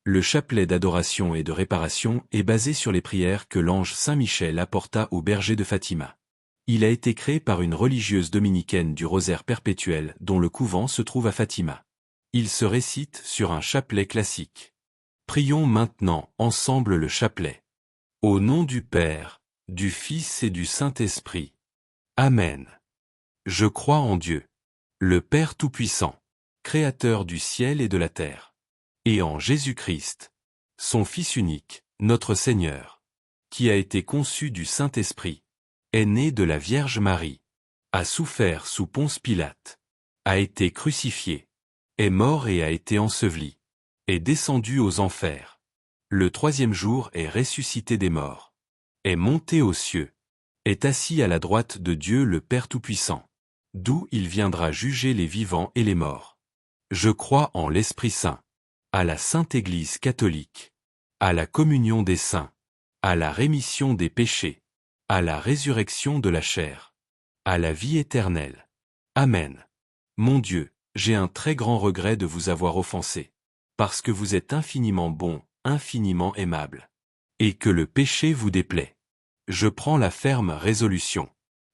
Le chapelet d'adoration et de réparation est basé sur les prières que l'ange Saint Michel apporta au berger de Fatima. Il a été créé par une religieuse dominicaine du rosaire perpétuel dont le couvent se trouve à Fatima. Il se récite sur un chapelet classique. Prions maintenant ensemble le chapelet. Au nom du Père, du Fils et du Saint-Esprit. Amen. Je crois en Dieu, le Père Tout-Puissant, Créateur du ciel et de la terre, et en Jésus-Christ, son Fils unique, notre Seigneur, qui a été conçu du Saint-Esprit, est né de la Vierge Marie, a souffert sous Ponce Pilate, a été crucifié, est mort et a été enseveli, est descendu aux enfers. Le troisième jour est ressuscité des morts, est monté aux cieux, est assis à la droite de Dieu le Père Tout-Puissant, d'où il viendra juger les vivants et les morts. Je crois en l'Esprit Saint, à la Sainte Église catholique, à la communion des saints, à la rémission des péchés, à la résurrection de la chair, à la vie éternelle. Amen. Mon Dieu, j'ai un très grand regret de vous avoir offensé, parce que vous êtes infiniment bon, infiniment aimable, et que le péché vous déplaît. Je prends la ferme résolution,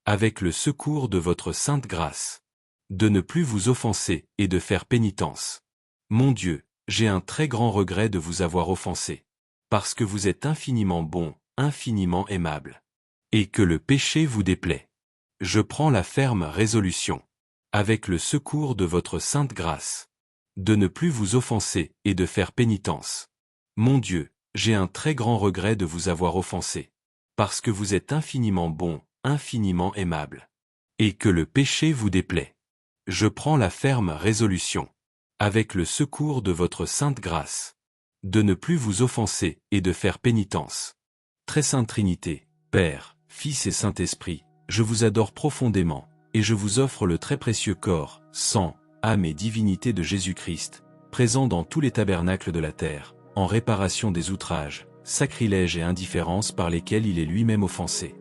avec le secours de votre sainte grâce, de ne plus vous offenser et de faire pénitence. Mon Dieu, j'ai un très grand regret de vous avoir offensé, parce que vous êtes infiniment bon, infiniment aimable, et que le péché vous déplaît. Je prends la ferme résolution, avec le secours de votre sainte grâce, de ne plus vous offenser et de faire pénitence. Mon Dieu, j'ai un très grand regret de vous avoir offensé, parce que vous êtes infiniment bon, infiniment aimable, et que le péché vous déplaît. Je prends la ferme résolution, avec le secours de votre sainte grâce, de ne plus vous offenser et de faire pénitence. Très Sainte Trinité, Père, Fils et Saint-Esprit, je vous adore profondément, et je vous offre le très précieux corps, sang, âme et divinité de Jésus-Christ, présent dans tous les tabernacles de la terre, en réparation des outrages, sacrilèges et indifférences par lesquels il est lui-même offensé.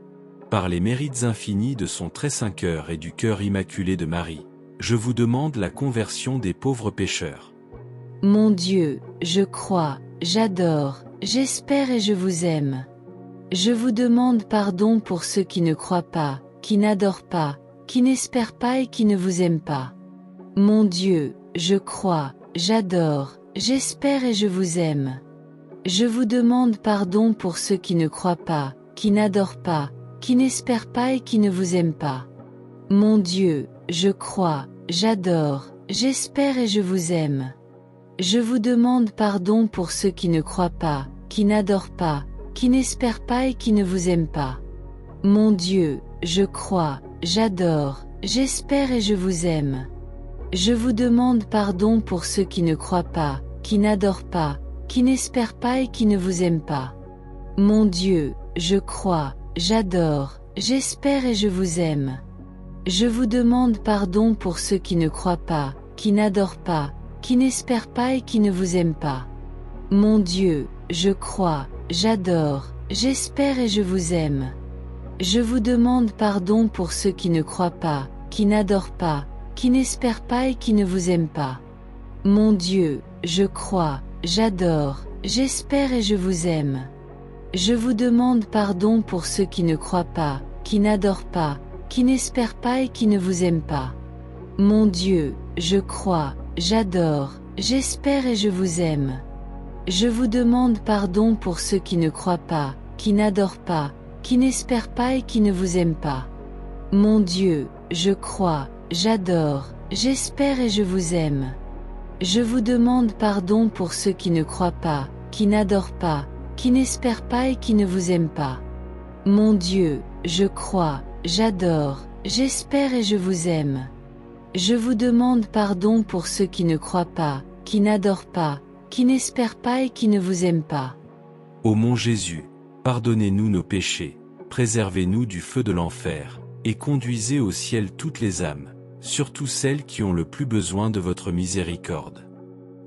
Par les mérites infinis de son très saint cœur et du cœur immaculé de Marie, je vous demande la conversion des pauvres pécheurs. Mon Dieu, je crois, j'adore, j'espère et je vous aime. Je vous demande pardon pour ceux qui ne croient pas, qui n'adorent pas, qui n'espèrent pas et qui ne vous aiment pas. Mon Dieu, je crois, j'adore, j'espère et je vous aime. Je vous demande pardon pour ceux qui ne croient pas, qui n'adorent pas, qui n'espèrent pas et qui ne vous aiment pas. Mon Dieu, je crois, j'adore, j'espère et je vous aime. Je vous demande pardon pour ceux qui ne croient pas, qui n'adorent pas, qui n'espèrent pas et qui ne vous aiment pas. Mon Dieu, je crois, j'adore, j'espère et je vous aime. Je vous demande pardon pour ceux qui ne croient pas, qui n'adorent pas, qui n'espèrent pas et qui ne vous aiment pas. Mon Dieu, je crois, j'adore, j'espère et je vous aime. Je vous demande pardon pour ceux qui ne croient pas, qui n'adorent pas, qui n'espèrent pas et qui ne vous aiment pas. Mon Dieu, je crois, j'adore, j'espère et je vous aime. Je vous demande pardon pour ceux qui ne croient pas, qui n'adorent pas, qui n'espèrent pas et qui ne vous aiment pas. Mon Dieu, je crois, j'adore, j'espère et je vous aime. Je vous demande pardon pour ceux qui ne croient pas, qui n'adorent pas, qui n'espèrent pas et qui ne vous aiment pas. Mon Dieu, je crois, j'adore, j'espère et je vous aime. Je vous demande pardon pour ceux qui ne croient pas, qui n'adorent pas, qui n'espèrent pas et qui ne vous aiment pas. Mon Dieu, je crois, j'adore, j'espère et je vous aime. Je vous demande pardon pour ceux qui ne croient pas, qui n'adorent pas, qui n'espèrent pas et qui ne vous aiment pas. Mon Dieu, je crois, j'adore, j'espère et je vous aime. Je vous demande pardon pour ceux qui ne croient pas, qui n'adorent pas, qui n'espèrent pas et qui ne vous aiment pas. Ô mon Jésus, pardonnez-nous nos péchés, préservez-nous du feu de l'enfer, et conduisez au ciel toutes les âmes, surtout celles qui ont le plus besoin de votre miséricorde.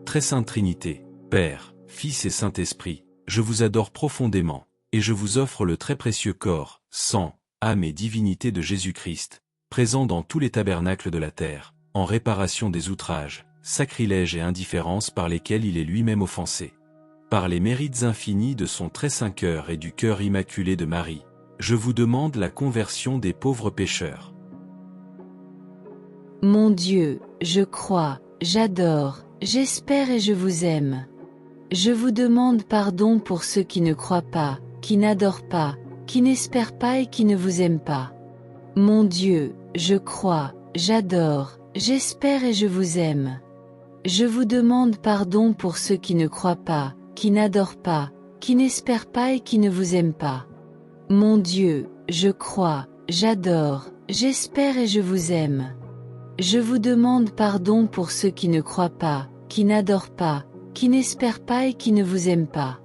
Très Sainte Trinité, Père, Fils et Saint-Esprit, je vous adore profondément, et je vous offre le très précieux corps, sang, âme et divinité de Jésus-Christ, présent dans tous les tabernacles de la terre, en réparation des outrages, sacrilèges et indifférences par lesquels il est lui-même offensé. Par les mérites infinis de son très saint cœur et du cœur immaculé de Marie, je vous demande la conversion des pauvres pécheurs. Mon Dieu, je crois, j'adore, j'espère et je vous aime. Je vous demande pardon pour ceux qui ne croient pas, qui n'adorent pas, qui n'espèrent pas et qui ne vous aiment pas. Mon Dieu, je crois, j'adore, j'espère et je vous aime. Je vous demande pardon pour ceux qui ne croient pas, qui n'adorent pas, qui n'espèrent pas et qui ne vous aiment pas. Mon Dieu, je crois, j'adore, j'espère et je vous aime. Je vous demande pardon pour ceux qui ne croient pas, qui n'adorent pas, qui n'espèrent pas et qui ne vous aiment pas.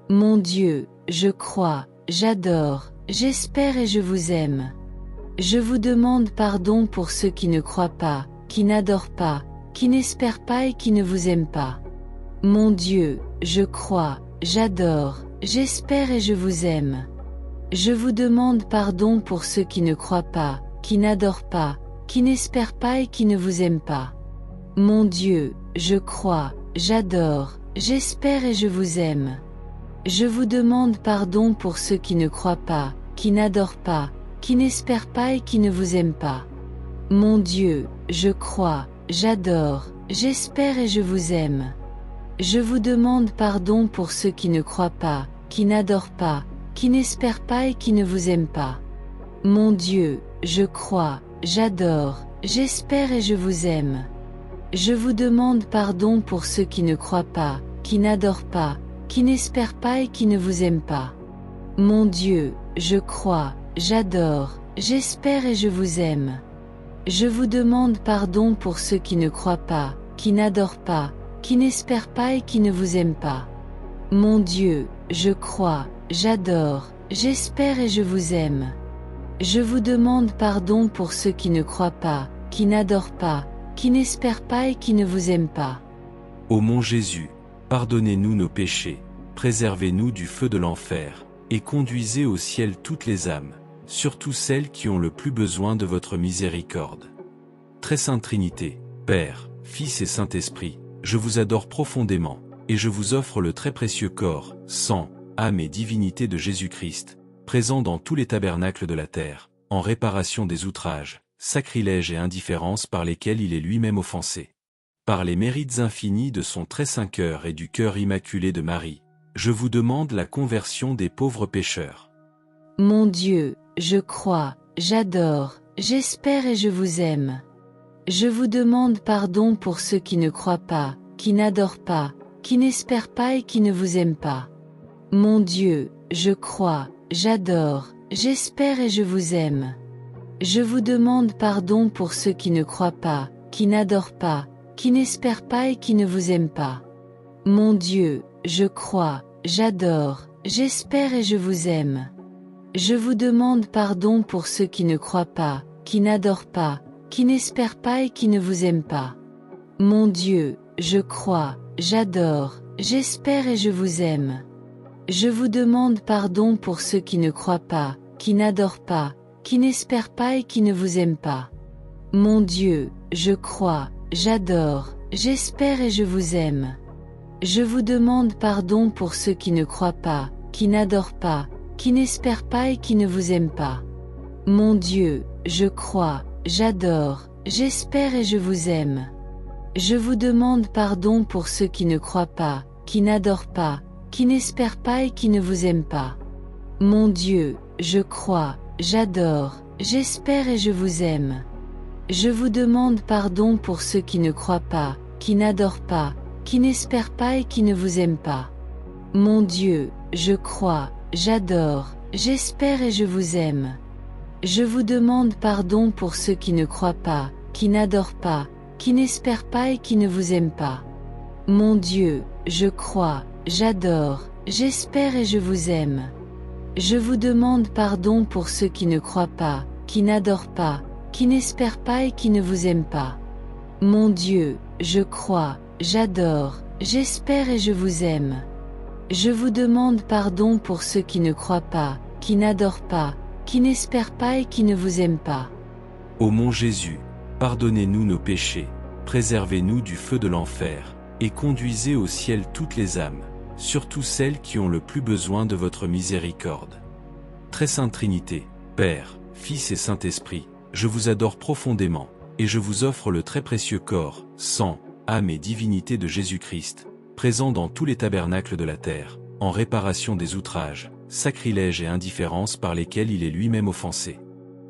Mon Dieu, je crois, j'adore, j'espère et je vous aime. Je vous demande pardon pour ceux qui ne croient pas, qui n'adorent pas, qui n'espèrent pas et qui ne vous aiment pas. Mon Dieu, je crois, j'adore, j'espère et je vous aime. Je vous demande pardon pour ceux qui ne croient pas, qui n'adorent pas, qui n'espèrent pas et qui ne vous aiment pas. Mon Dieu, je crois, j'adore, j'espère et je vous aime. Je vous demande pardon pour ceux qui ne croient pas, qui n'adorent pas, qui n'espèrent pas et qui ne vous aiment pas. Mon Dieu, je crois, j'adore, j'espère et je vous aime. Je vous demande pardon pour ceux qui ne croient pas, qui n'adorent pas, qui n'espèrent pas et qui ne vous aiment pas. Mon Dieu, je crois, j'adore, j'espère et je vous aime. Je vous demande pardon pour ceux qui ne croient pas, qui n'adorent pas, qui n'espèrent pas et qui ne vous aiment pas. Mon Dieu, je crois, j'adore, j'espère et je vous aime. Je vous demande pardon pour ceux qui ne croient pas, qui n'adorent pas, qui n'espèrent pas et qui ne vous aiment pas. Mon Dieu, je crois, j'adore, j'espère et je vous aime. Je vous demande pardon pour ceux qui ne croient pas, qui n'adorent pas, qui n'espèrent pas et qui ne vous aiment pas. Ô mon Jésus, pardonnez-nous nos péchés, préservez-nous du feu de l'enfer, et conduisez au ciel toutes les âmes, surtout celles qui ont le plus besoin de votre miséricorde. Très Sainte Trinité, Père, Fils et Saint-Esprit, je vous adore profondément, et je vous offre le très précieux corps, sang, âme et divinité de Jésus-Christ, présent dans tous les tabernacles de la terre, en réparation des outrages, sacrilèges et indifférences par lesquels il est lui-même offensé. Par les mérites infinis de son très saint cœur et du cœur immaculé de Marie, je vous demande la conversion des pauvres pécheurs. Mon Dieu, je crois, j'adore, j'espère et je vous aime. Je vous demande pardon pour ceux qui ne croient pas, qui n'adorent pas, qui n'espèrent pas et qui ne vous aiment pas. Mon Dieu, je crois, j'adore, j'espère et je vous aime. Je vous demande pardon pour ceux qui ne croient pas, qui n'adorent pas, qui n'espèrent pas et qui ne vous aiment pas. Mon Dieu, je crois, j'adore, j'espère et je vous aime. Je vous demande pardon pour ceux qui ne croient pas, qui n'adorent pas, qui n'espèrent pas et qui ne vous aiment pas. Mon Dieu, je crois, j'adore, j'espère et je vous aime. Je vous demande pardon pour ceux qui ne croient pas, qui n'adorent pas, qui n'espèrent pas et qui ne vous aiment pas. Mon Dieu, je crois, j'adore, j'espère et je vous aime. Je vous demande pardon pour ceux qui ne croient pas, qui n'adorent pas, qui n'espèrent pas et qui ne vous aiment pas. Mon Dieu, je crois, j'adore, j'espère et je vous aime. Je vous demande pardon pour ceux qui ne croient pas, qui n'adorent pas, qui n'espèrent pas et qui ne vous aiment pas. Mon Dieu, je crois, j'adore, j'espère et je vous aime. Je vous demande pardon pour ceux qui ne croient pas, qui n'adorent pas, qui n'espèrent pas et qui ne vous aiment pas. Mon Dieu, je crois, j'adore, j'espère et je vous aime. Je vous demande pardon pour ceux qui ne croient pas, qui n'adorent pas, qui n'espèrent pas et qui ne vous aiment pas. Mon Dieu, je crois, j'adore, j'espère et je vous aime. Je vous demande pardon pour ceux qui ne croient pas, qui n'adorent pas, qui n'espèrent pas et qui ne vous aiment pas. Mon Dieu, je crois, j'adore, j'espère et je vous aime. Je vous demande pardon pour ceux qui ne croient pas, qui n'adorent pas, qui n'espèrent pas et qui ne vous aiment pas. Ô mon Jésus, pardonnez-nous nos péchés, préservez-nous du feu de l'enfer, et conduisez au ciel toutes les âmes, surtout celles qui ont le plus besoin de votre miséricorde. Très sainte Trinité, Père, Fils et Saint-Esprit, je vous adore profondément, et je vous offre le très précieux corps, sang, âme et divinité de Jésus-Christ, présent dans tous les tabernacles de la terre, en réparation des outrages, sacrilèges et indifférences par lesquels il est lui-même offensé.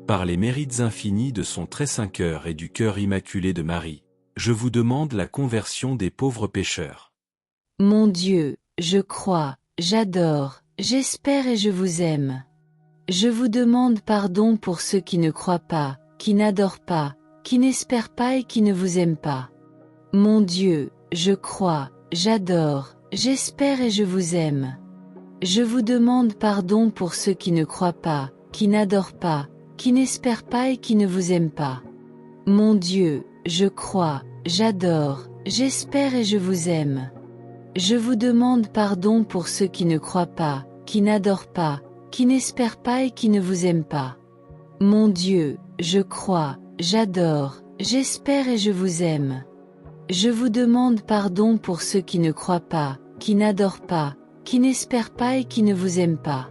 Par les mérites infinis de son très saint cœur et du cœur immaculé de Marie, je vous demande la conversion des pauvres pécheurs. Mon Dieu, je crois, j'adore, j'espère et je vous aime. Je vous demande pardon pour ceux qui ne croient pas, qui n'adorent pas, qui n'espèrent pas et qui ne vous aiment pas. Mon Dieu, je crois, j'adore, j'espère et je vous aime. Je vous demande pardon pour ceux qui ne croient pas, qui n'adorent pas, qui n'espèrent pas et qui ne vous aiment pas. Mon Dieu, je crois, j'adore, j'espère et je vous aime. Je vous demande pardon pour ceux qui ne croient pas, qui n'adorent pas, qui n'espèrent pas et qui ne vous aiment pas. Mon Dieu, je crois, j'adore, j'espère et je vous aime. Je vous demande pardon pour ceux qui ne croient pas, qui n'adorent pas, qui n'espèrent pas et qui ne vous aiment pas.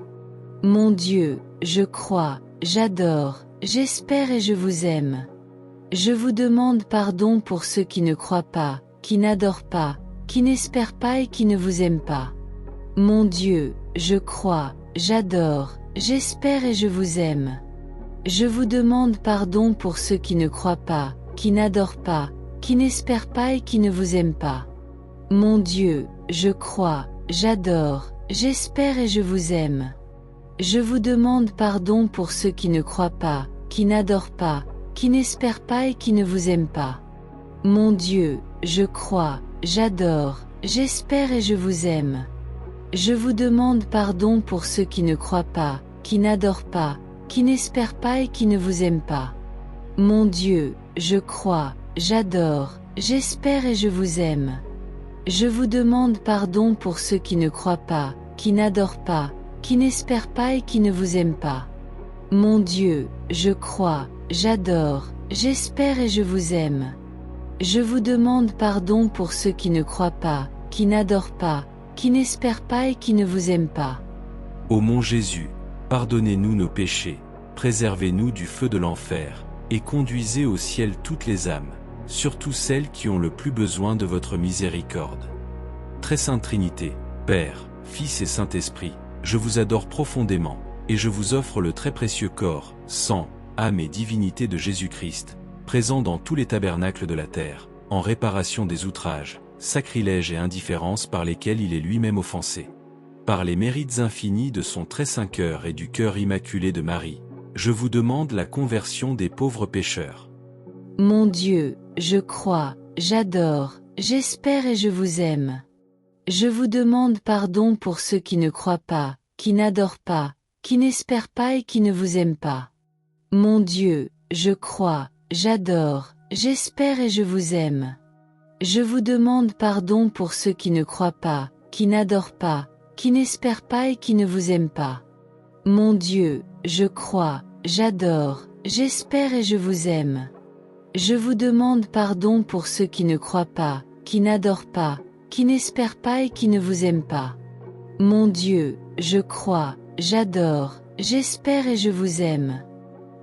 Mon Dieu, je crois, j'adore, j'espère et je vous aime. Je vous demande pardon pour ceux qui ne croient pas, qui n'adorent pas, qui n'espèrent pas et qui ne vous aiment pas. Mon Dieu, je crois, j'adore, j'espère et je vous aime. Je vous demande pardon pour ceux qui ne croient pas, qui n'adorent pas, qui n'espèrent pas et qui ne vous aiment pas. Mon Dieu, je crois, j'adore, j'espère et je vous aime. Je vous demande pardon pour ceux qui ne croient pas, qui n'adorent pas, qui n'espèrent pas et qui ne vous aiment pas. Mon Dieu, je crois, j'adore, j'espère et je vous aime. Je vous demande pardon pour ceux qui ne croient pas, qui n'adorent pas, qui n'espèrent pas et qui ne vous aiment pas. Mon Dieu, je crois, j'adore, j'espère et je vous aime. Je vous demande pardon pour ceux qui ne croient pas, qui n'adorent pas, qui n'espèrent pas et qui ne vous aiment pas. Mon Dieu, je crois, j'adore, j'espère et je vous aime. Je vous demande pardon pour ceux qui ne croient pas, qui n'adorent pas, qui n'espèrent pas et qui ne vous aiment pas. Ô mon Jésus, pardonnez-nous nos péchés, préservez-nous du feu de l'enfer, et conduisez au ciel toutes les âmes, surtout celles qui ont le plus besoin de votre miséricorde. Très sainte Trinité, Père, Fils et Saint-Esprit, je vous adore profondément, et je vous offre le très précieux corps, sang, âme et divinité de Jésus-Christ, présent dans tous les tabernacles de la terre, en réparation des outrages, sacrilèges et indifférences par lesquels il est lui-même offensé. Par les mérites infinis de son très saint cœur et du cœur immaculé de Marie, je vous demande la conversion des pauvres pécheurs. Mon Dieu, je crois, j'adore, j'espère et je vous aime. Je vous demande pardon pour ceux qui ne croient pas, qui n'adorent pas, qui n'espèrent pas et qui ne vous aiment pas. Mon Dieu, je crois, j'adore, j'espère et je vous aime. Je vous demande pardon pour ceux qui ne croient pas, qui n'adorent pas, qui n'espèrent pas et qui ne vous aiment pas. Mon Dieu, je crois, j'adore, j'espère et je vous aime. Je vous demande pardon pour ceux qui ne croient pas, qui n'adorent pas, qui n'espèrent pas et qui ne vous aiment pas. Mon Dieu, je crois, j'adore, j'espère et je vous aime.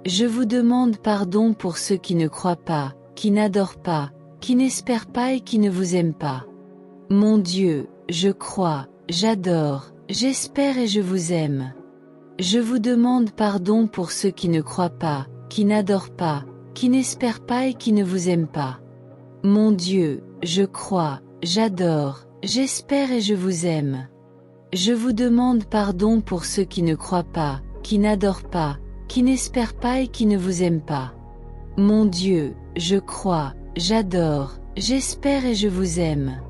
Je vous demande pardon pour ceux qui ne croient pas, qui n'adorent pas, qui n'espèrent pas et qui ne vous aiment pas. Mon Dieu, je crois, j'adore, j'espère et je vous aime. Je vous demande pardon pour ceux qui ne croient pas, qui n'adorent pas, qui n'espèrent pas et qui ne vous aiment pas. Mon Dieu, je crois, j'adore, j'espère et je vous aime. Je vous demande pardon pour ceux qui ne croient pas, qui n'adorent pas, qui n'espèrent pas et qui ne vous aiment pas. Mon Dieu, je crois, j'adore, j'espère et je vous aime.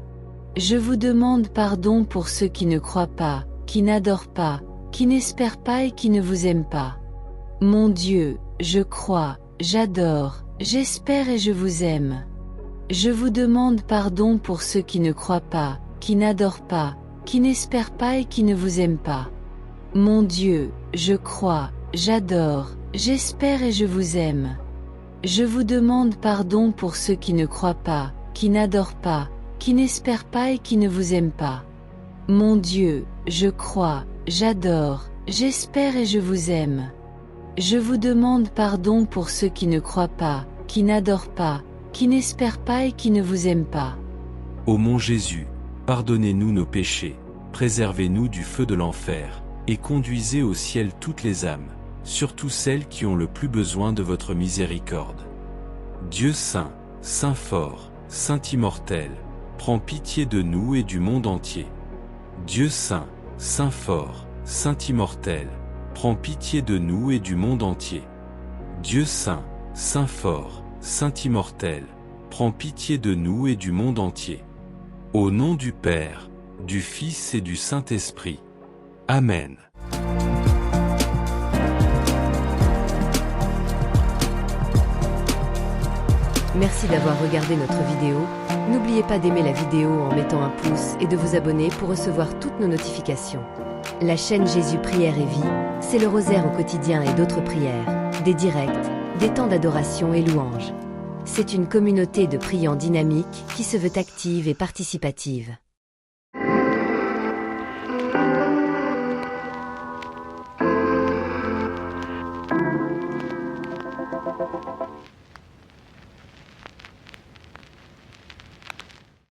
Je vous demande pardon pour ceux qui ne croient pas, qui n'adorent pas, qui n'espèrent pas et qui ne vous aiment pas. Mon Dieu, je crois, j'adore, j'espère et je vous aime. Je vous demande pardon pour ceux qui ne croient pas, qui n'adorent pas, qui n'espèrent pas et qui ne vous aiment pas. Mon Dieu, je crois, j'adore, j'espère et je vous aime. Je vous demande pardon pour ceux qui ne croient pas, qui n'adorent pas, qui n'espèrent pas et qui ne vous aiment pas. Mon Dieu, je crois, j'adore, j'espère et je vous aime. Je vous demande pardon pour ceux qui ne croient pas, qui n'adorent pas, qui n'espèrent pas et qui ne vous aiment pas. Ô mon Jésus, pardonnez-nous nos péchés, préservez-nous du feu de l'enfer, et conduisez au ciel toutes les âmes, surtout celles qui ont le plus besoin de votre miséricorde. Dieu saint, saint fort, saint immortel, prends pitié de nous et du monde entier. Dieu saint, saint fort, saint immortel, prends pitié de nous et du monde entier. Dieu saint, saint fort, saint immortel, prends pitié de nous et du monde entier. Au nom du Père, du Fils et du Saint-Esprit. Amen. Merci d'avoir regardé notre vidéo. N'oubliez pas d'aimer la vidéo en mettant un pouce et de vous abonner pour recevoir toutes nos notifications. La chaîne Jésus Prière et Vie, c'est le rosaire au quotidien et d'autres prières, des directs, des temps d'adoration et louanges. C'est une communauté de priants dynamique qui se veut active et participative.